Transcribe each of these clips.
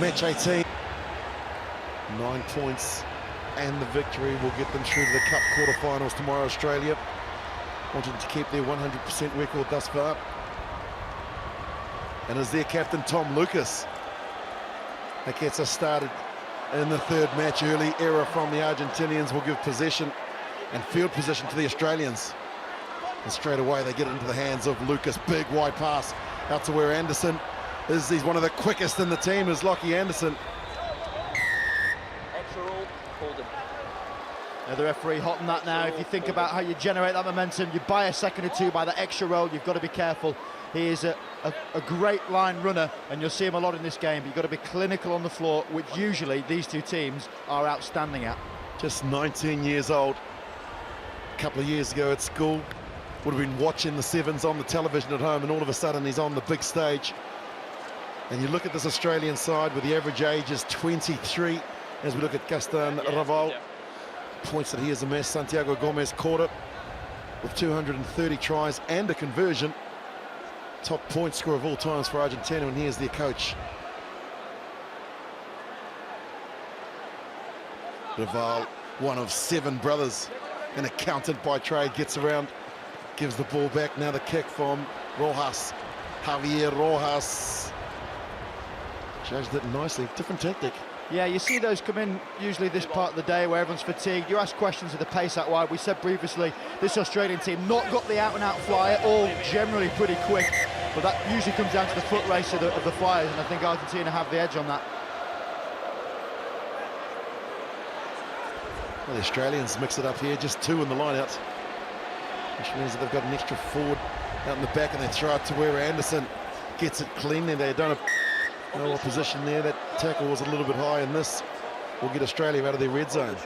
match 18. 9 points and the victory will get them through to the Cup quarterfinals tomorrow. Australia wanting to keep their 100% record thus far. And as their captain, Tom Lucas, that gets us started in the third match. Early error from the Argentinians will give possession and field position to the Australians. And straight away they get it into the hands of Lucas. Big wide pass out to where Anderson is. He's one of the quickest in the team, is Lockie Anderson. Now the referee hot on that now. If you think about how you generate that momentum, you buy a second or two by the extra roll, you've got to be careful. He is a great line runner, and you'll see him a lot in this game, but you've got to be clinical on the floor, which usually these two teams are outstanding at. Just 19 years old. A couple of years ago at school, would have been watching the sevens on the television at home, and all of a sudden he's on the big stage. And you look at this Australian side where the average age is 23, as we look at Gaston Raval. Points that he has amassed. Santiago Gomez caught it with 230 tries and a conversion. Top point scorer of all times for Argentina, and here's their coach. Raval, one of 7 brothers, an accountant by trade, gets around, gives the ball back. Now the kick from Rojas, Javier Rojas. Judged it nicely, different tactic. Yeah, you see those come in usually this part of the day where everyone's fatigued. You ask questions of the pace out wide. We said previously, this Australian team not got the out-and-out flyer, all generally pretty quick, but that usually comes down to the foot race of the flyers, and I think Argentina have the edge on that. Well, the Australians mix it up here, just 2 in the line-out, which means that they've got an extra forward out in the back, and they throw it to where Anderson gets it cleanly. They don't have no opposition there. That tackle was a little bit high, and this will get Australia out of their red zone.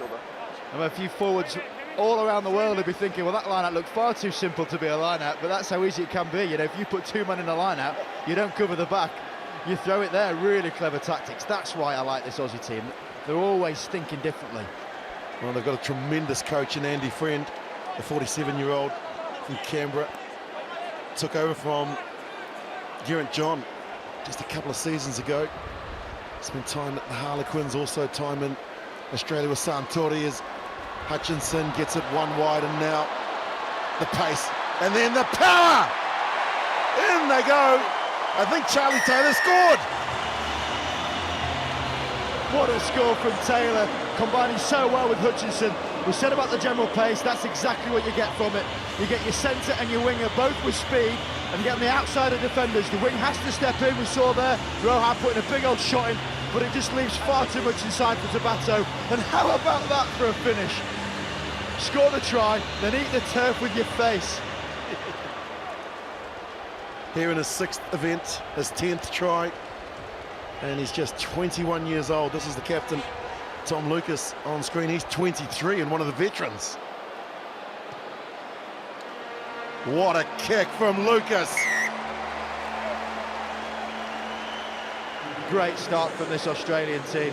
And a few forwards all around the world will be thinking, well, that line-out looked far too simple to be a line-out, but that's how easy it can be. You know, if you put 2 men in a line-out, you don't cover the back, you throw it there. Really clever tactics. That's why I like this Aussie team. They're always thinking differently. Well, they've got a tremendous coach in Andy Friend, the 47-year-old from Canberra. Took over from Geraint John just a couple of seasons ago. Spent time at the Harlequins, also time in Australia with Santori as Hutchinson gets it one wide, and now the pace, and then the power! In they go! I think Charlie Taylor scored! What a score from Taylor, combining so well with Hutchinson. We said about the general pace, that's exactly what you get from it. You get your centre and your winger both with speed, and get on the outside of defenders. The wing has to step in. We saw there Rojas putting a big old shot in, but it just leaves far too much inside for Tabato. And how about that for a finish? Score the try, then eat the turf with your face. Here in his 6th event, his 10th try, and he's just 21 years old. This is the captain, Tom Lucas, on screen. He's 23 and one of the veterans. What a kick from Lucas. Great start from this Australian team.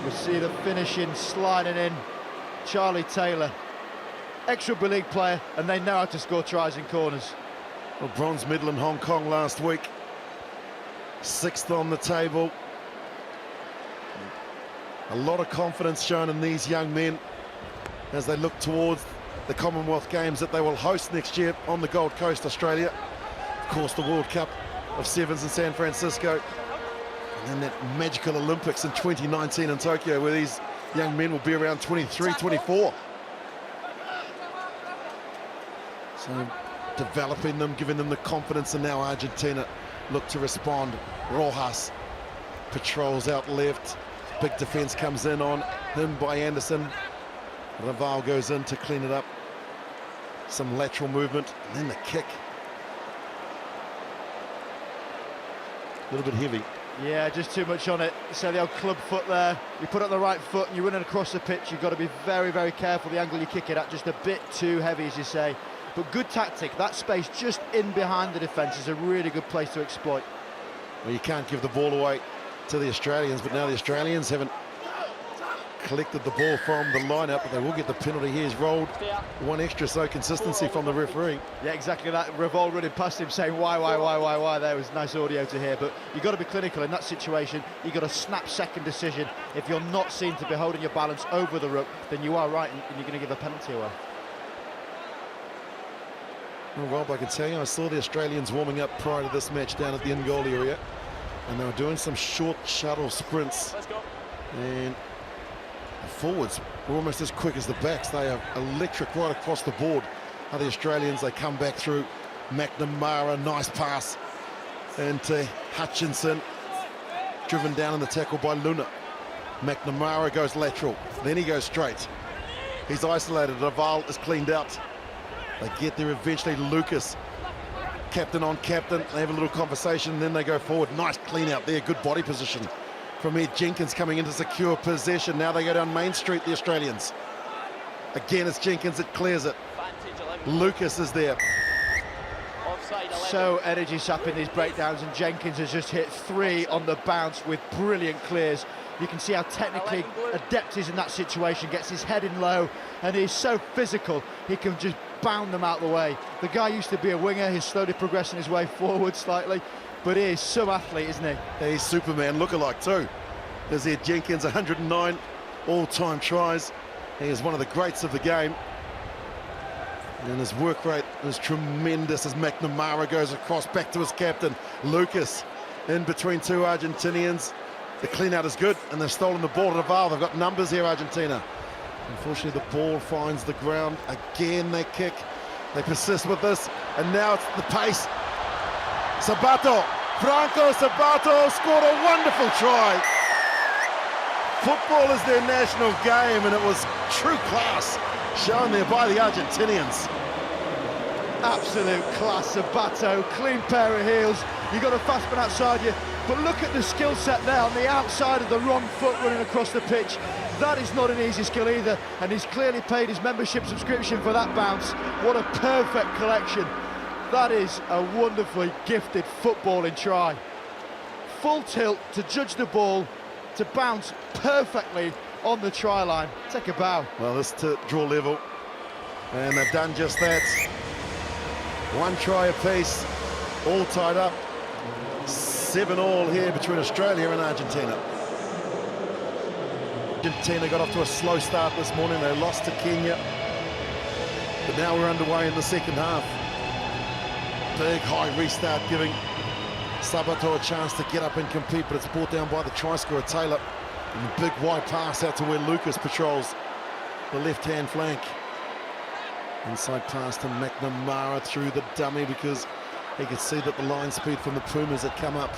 We see the finishing, sliding in. Charlie Taylor, ex-rugby league player, and they know how to score tries in corners. Well, bronze medal in Hong Kong last week. 6th on the table. A lot of confidence shown in these young men as they look towards the Commonwealth Games that they will host next year on the Gold Coast, Australia. Of course, the World Cup of Sevens in San Francisco. And then that magical Olympics in 2019 in Tokyo, where these young men will be around 23, 24. So developing them, giving them the confidence, and now Argentina look to respond. Rojas patrols out left. Big defense comes in on him by Anderson. Raval goes in to clean it up. Some lateral movement, and then the kick. A little bit heavy. Yeah, just too much on it. So the old club foot there. You put it on the right foot and you're running across the pitch. You've got to be very, very careful the angle you kick it at. Just a bit too heavy, as you say. But good tactic. That space just in behind the defence is a really good place to exploit. Well, you can't give the ball away to the Australians, but now the Australians haven't collected the ball from the lineup, but they will get the penalty here. He's rolled one extra, so consistency from the referee. Yeah, exactly that. Revol running past him saying, why? There was nice audio to hear, but you've got to be clinical in that situation. You've got a snap-second decision. If you're not seen to be holding your balance over the ruck, then you are right, and you're going to give a penalty away. Well, Rob, I can tell you, I saw the Australians warming up prior to this match down at the in-goal area, and they were doing some short shuttle sprints. Let's go. And the forwards were almost as quick as the backs. They are electric right across the board. Now the Australians, they come back through. McNamara, nice pass. And to Hutchinson, driven down in the tackle by Luna. McNamara goes lateral, then he goes straight. He's isolated, Raval is cleaned out. They get there eventually, Lucas, captain on captain. They have a little conversation, and then they go forward. Nice clean out there, good body position from Ed Jenkins coming into secure possession. Now they go down Main Street, the Australians. Again, it's Jenkins that clears it. Lucas is there. So energy sapping these breakdowns, and Jenkins has just hit 3 on the bounce with brilliant clears. You can see how technically adept he is in that situation, gets his head in low, and he's so physical, he can just bound them out the way. The guy used to be a winger, he's slowly progressing his way forward slightly, but he is some athlete, isn't he? He's Superman lookalike too. There's Ed Jenkins, 109 all-time tries. He is one of the greats of the game. And his work rate is tremendous as McNamara goes across back to his captain, Lucas, in between two Argentinians. The clean-out is good, and they've stolen the ball to Raval. They've got numbers here, Argentina. Unfortunately, the ball finds the ground. Again, they kick. They persist with this, and now it's the pace. Sabato, Franco Sabato scored a wonderful try. Football is their national game, and it was true class shown there by the Argentinians. Absolute class, Sabato, clean pair of heels. You've got a fast man outside you, but look at the skill set there on the outside of the wrong foot running across the pitch. That is not an easy skill either, and he's clearly paid his membership subscription for that bounce. What a perfect collection. That is a wonderfully gifted footballing try. Full tilt to judge the ball, to bounce perfectly on the try line. Take a bow. Well, this to draw level, and they've done just that. One try apiece, all tied up. 7-all here between Australia and Argentina. Argentina got off to a slow start this morning. They lost to Kenya, but now we're underway in the second half. Big high restart, giving Sabato a chance to get up and compete, but it's brought down by the try scorer Taylor. And the big wide pass out to where Lucas patrols the left-hand flank. Inside pass to McNamara through the dummy, because he could see that the line speed from the Pumas had come up.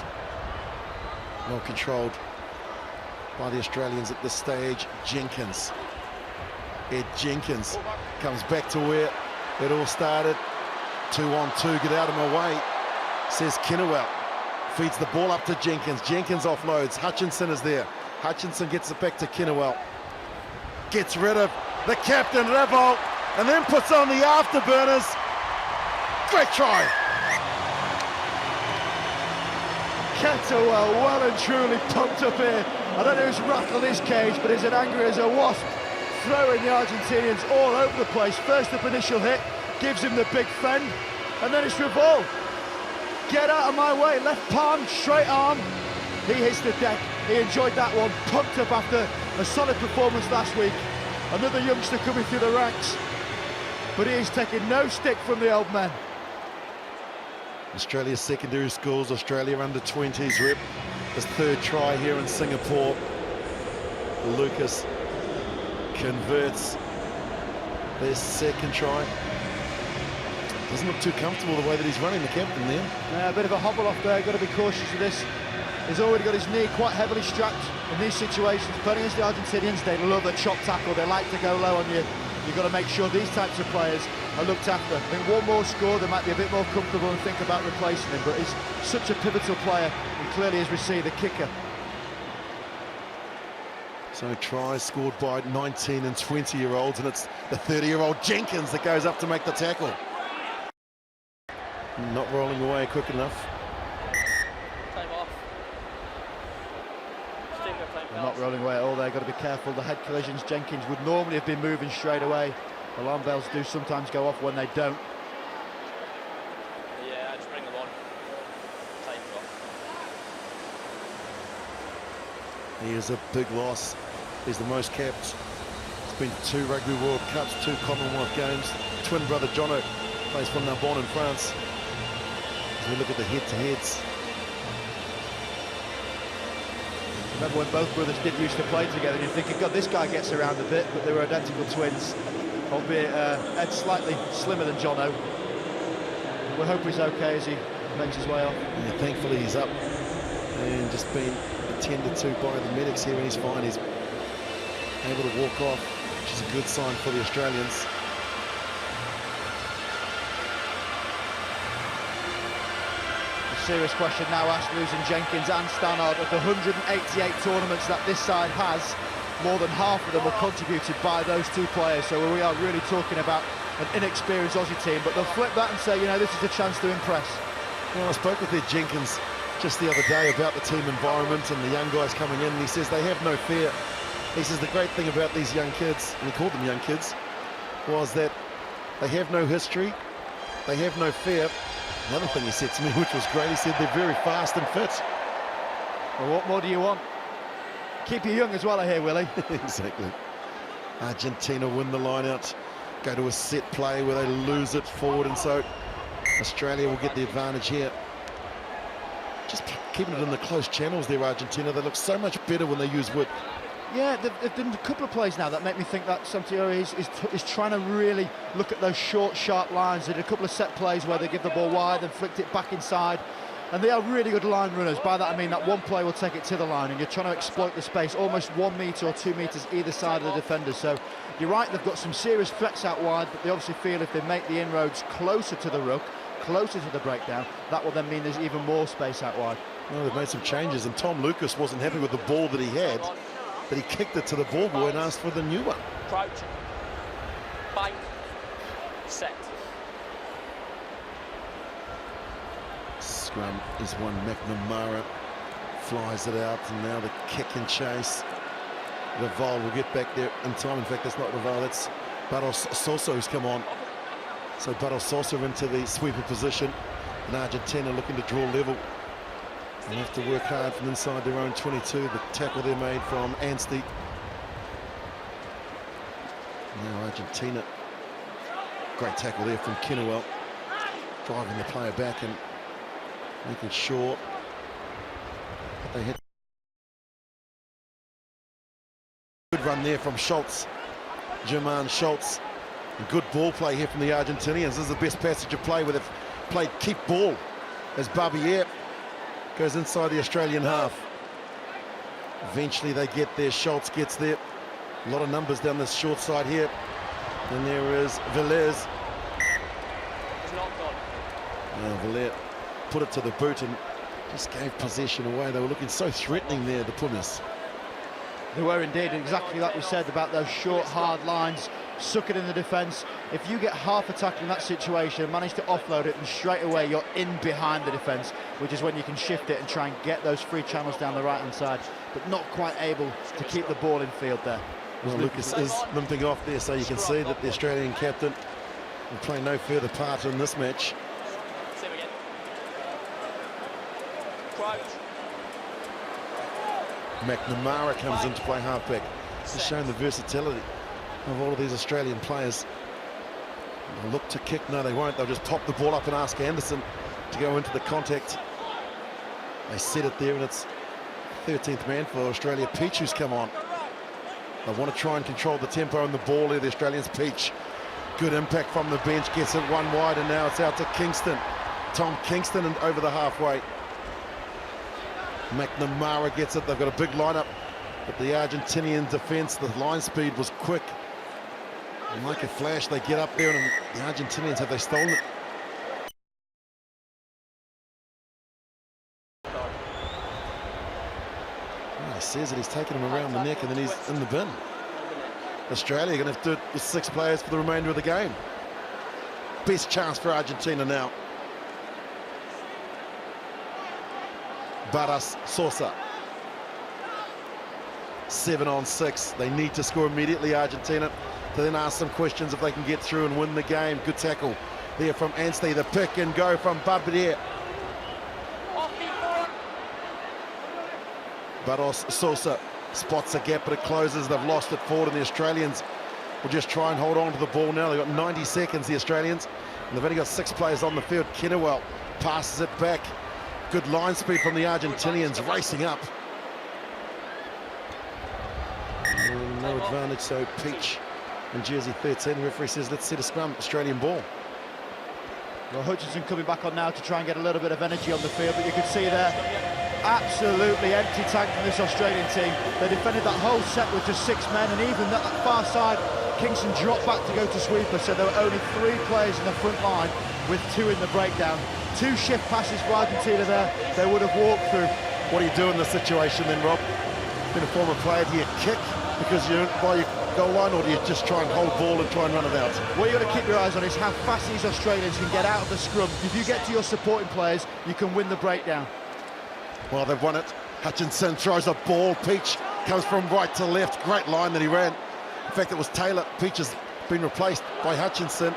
Well controlled by the Australians at this stage. Jenkins. Ed Jenkins comes back to where it all started. 2-on-2, get out of my way, says Kinnewell. Feeds the ball up to Jenkins. Jenkins offloads. Hutchinson is there. Hutchinson gets it back to Kinnewell. Gets rid of the captain, Revolt, and then puts on the afterburners. Great try. Kettlewell well and truly pumped up here. I don't know who's rattled his cage, but he's as angry as a wasp, throwing the Argentinians all over the place. First up initial hit, gives him the big fend, and then it's Revolt. Get out of my way, left palm, straight arm. He hits the deck. He enjoyed that one, pumped up after a solid performance last week. Another youngster coming through the ranks, but he is taking no stick from the old men. Australia's secondary schools, Australia under-20s rep his third try here in Singapore. Lucas converts their second try. Doesn't look too comfortable the way that he's running, the captain there. Yeah, a bit of a hobble off there, got to be cautious of this. He's already got his knee quite heavily strapped in these situations. Playing against the Argentinians, they love a chop tackle, they like to go low on you. You've got to make sure these types of players are looked after. I think one more score, they might be a bit more comfortable and think about replacing him, but he's such a pivotal player, and clearly has received the kicker. So tries scored by 19 and 20-year-olds, and it's the 30-year-old Jenkins that goes up to make the tackle. Not rolling away quick enough. Time off. Just take your time. They're not rolling away at all. They've got to be careful. The head collisions, Jenkins would normally have been moving straight away. Alarm bells do sometimes go off when they don't. Yeah, just bring them on. Take them off. He is a big loss. He's the most capped. It's been 2 Rugby World Cups, 2 Commonwealth Games. Twin brother Jono plays for Narbonne in France. As we look at the head-to-heads. Remember when both brothers did used to play together, and you're thinking, God, this guy gets around a bit, but they were identical twins, albeit Ed slightly slimmer than Jono. We'll hope he's okay as he makes his way off. Yeah, thankfully he's up and just been attended to by the medics here, and he's fine. He's able to walk off, which is a good sign for the Australians. Serious question now asked, losing Jenkins and Stannard. Of the 188 tournaments that this side has, more than half of them were contributed by those 2 players, so we are really talking about an inexperienced Aussie team, but they'll flip that and say, you know, this is a chance to impress. Well, I spoke with Ed Jenkins just the other day about the team environment and the young guys coming in, and he says they have no fear. He says the great thing about these young kids, and he called them young kids, was that they have no history, they have no fear. Another thing he said to me, which was great, he said they're very fast and fit. Well, what more do you want? Keep you young as well, I hear, Willie. Exactly. Argentina win the line out, go to a set play where they lose it forward, and so Australia will get the advantage here. Just keeping it in the close channels there, Argentina. They look so much better when they use width. Yeah, they've done a couple of plays now that make me think that Santiago is trying to really look at those short, sharp lines. They did a couple of set plays where they give the ball wide and flicked it back inside. And they are really good line runners. By that I mean that one play will take it to the line, and you're trying to exploit the space, almost 1 metre or 2 metres either side of the defender. So you're right, they've got some serious threats out wide, but they obviously feel if they make the inroads closer to the ruck, closer to the breakdown, that will then mean there's even more space out wide. Well, they've made some changes, and Tom Lucas wasn't happy with the ball that he had, but he kicked it to the ball boy and asked for the new one. Crouch. Bank. Set. Scrum is one. McNamara flies it out, and now the kick and chase. Laval will get back there in time. In fact, that's not Laval, that's Barros Sosa who's come on. So Barros Sosa into the sweeper position, and Argentina looking to draw level. They'll have to work hard from inside their own 22. The tackle they made from Anstey. Now Argentina. Great tackle there from Kinnewell. Driving the player back and making sure that they hit. Good run there from Schultz. German Schultz. And good ball play here from the Argentinians. This is the best passage of play where they've played keep ball as Barbier goes inside the Australian half. Eventually they get there. Schultz gets there. A lot of numbers down this short side here. And there is Velez. It's not gone. Velez put it to the boot and just gave possession away. They were looking so threatening there, the Pumas. They were indeed, exactly like we said about those short, hard lines. Suck it in the defence. If you get half a tackle in that situation, manage to offload it, and straight away you're in behind the defence, which is when you can shift it and try and get those free channels down the right-hand side, but not quite able to keep the ball in field there. Well, Lucas is limping off there, so you can see that the Australian captain will play no further part in this match. Same again. Crouch. McNamara comes in to play halfback. Just showing the versatility of all of these Australian players. They'll look to kick. No, they won't. They'll just pop the ball up and ask Anderson to go into the contact. They set it there, and it's 13th man for Australia. Peach who's come on. They want to try and control the tempo and the ball here, the Australians. Peach, good impact from the bench, gets it one wide, and now it's out to Kingston. Tom Kingston and over the halfway. McNamara gets it. They've got a big lineup, but the Argentinian defence, the line speed was quick. And like a flash, they get up there, and the Argentinians, have they stolen it? Well, he says that he's taken him around the neck, and then he's in the bin. Australia are going to have to do it with 6 players for the remainder of the game. Best chance for Argentina now. Barros Sosa. 7-on-6. They need to score immediately, Argentina, to then ask some questions if they can get through and win the game. Good tackle there from Anstey. The pick and go from Barbier. Barros Sosa spots a gap, but it closes. They've lost it forward, and the Australians will just try and hold on to the ball now. They've got 90 seconds, the Australians, and they've only got 6 players on the field. Kennewell passes it back. Good line speed from the Argentinians, racing up. No advantage, so Peach in jersey 13. The referee says, let's set a scrum, Australian ball. Well, Hutchinson coming back on now to try and get a little bit of energy on the field, but you can see there, absolutely empty tank from this Australian team. They defended that whole set with just 6 men, and even that far side, Kingston dropped back to go to sweeper, so there were only 3 players in the front line with 2 in the breakdown. 2 shift passes for Argentina there, they would have walked through. What do you do in this situation then, Rob? Been a former player, do you kick because you're by your goal line, or do you just try and hold ball and try and run it out? What you got to keep your eyes on is how fast these Australians can get out of the scrum. If you get to your supporting players, you can win the breakdown. Well, they've won it. Hutchinson throws a ball. Peach comes from right to left. Great line that he ran. In fact, it was Taylor. Peach has been replaced by Hutchinson.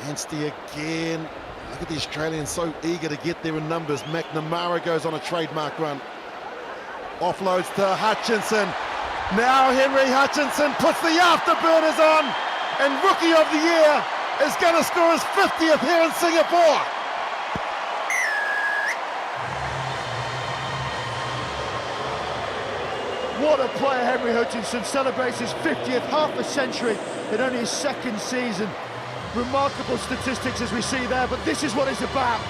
Anstey again. Look at the Australians, so eager to get there in numbers. McNamara goes on a trademark run. Offloads to Hutchinson. Now Henry Hutchinson puts the afterburners on, and Rookie of the Year is going to score his 50th here in Singapore. What a player, Henry Hutchinson. Celebrates his 50th, half a century in only his 2nd season. Remarkable statistics as we see there, but this is what it's about.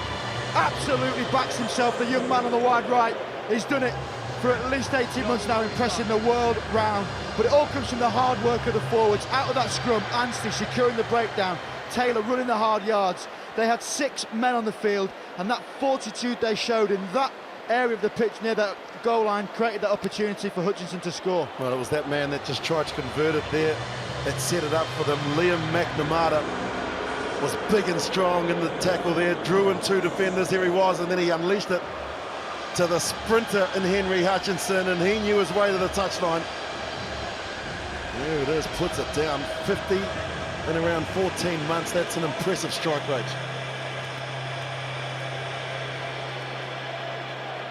Absolutely backs himself, the young man on the wide right. He's done it for at least 18 months now, impressing the world round. But it all comes from the hard work of the forwards. Out of that scrum, Anstey securing the breakdown, Taylor running the hard yards. They had 6 men on the field, and that fortitude they showed in that area of the pitch near that goal line created that opportunity for Hutchinson to score. Well, it was that man that just tried to convert it there that set it up for them. Liam McNamara was big and strong in the tackle there, drew in 2 defenders. Here he was, and then he unleashed it to the sprinter in Henry Hutchinson, and he knew his way to the touchline. There it is, puts it down. 50 in around 14 months. That's an impressive strike rate.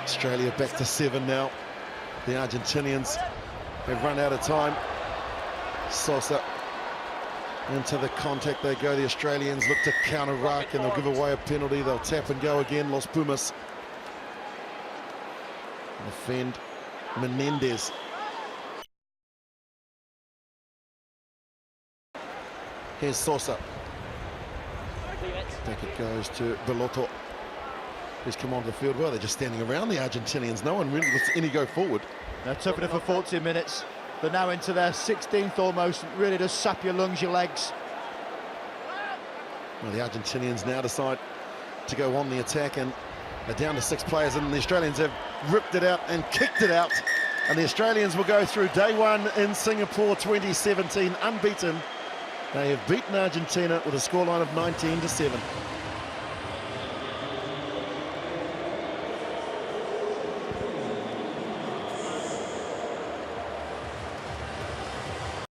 Australia back to 7 now. The Argentinians have run out of time. Sosa into the contact they go. The Australians look to counter-ruck, and they'll give away a penalty. They'll tap and go again. Los Pumas defend. Menendez. Here's Sosa. I think it goes to Belotto. He's come onto the field. Well, they're just standing around the Argentinians. No one really lets any go forward. They're toughing it for 14 minutes. They're now into their 16th almost. It really does sap your lungs, your legs. Well, the Argentinians now decide to go on the attack, and they're down to 6 players, and the Australians have ripped it out and kicked it out. And the Australians will go through day 1 in Singapore 2017 unbeaten. They have beaten Argentina with a scoreline of 19-7.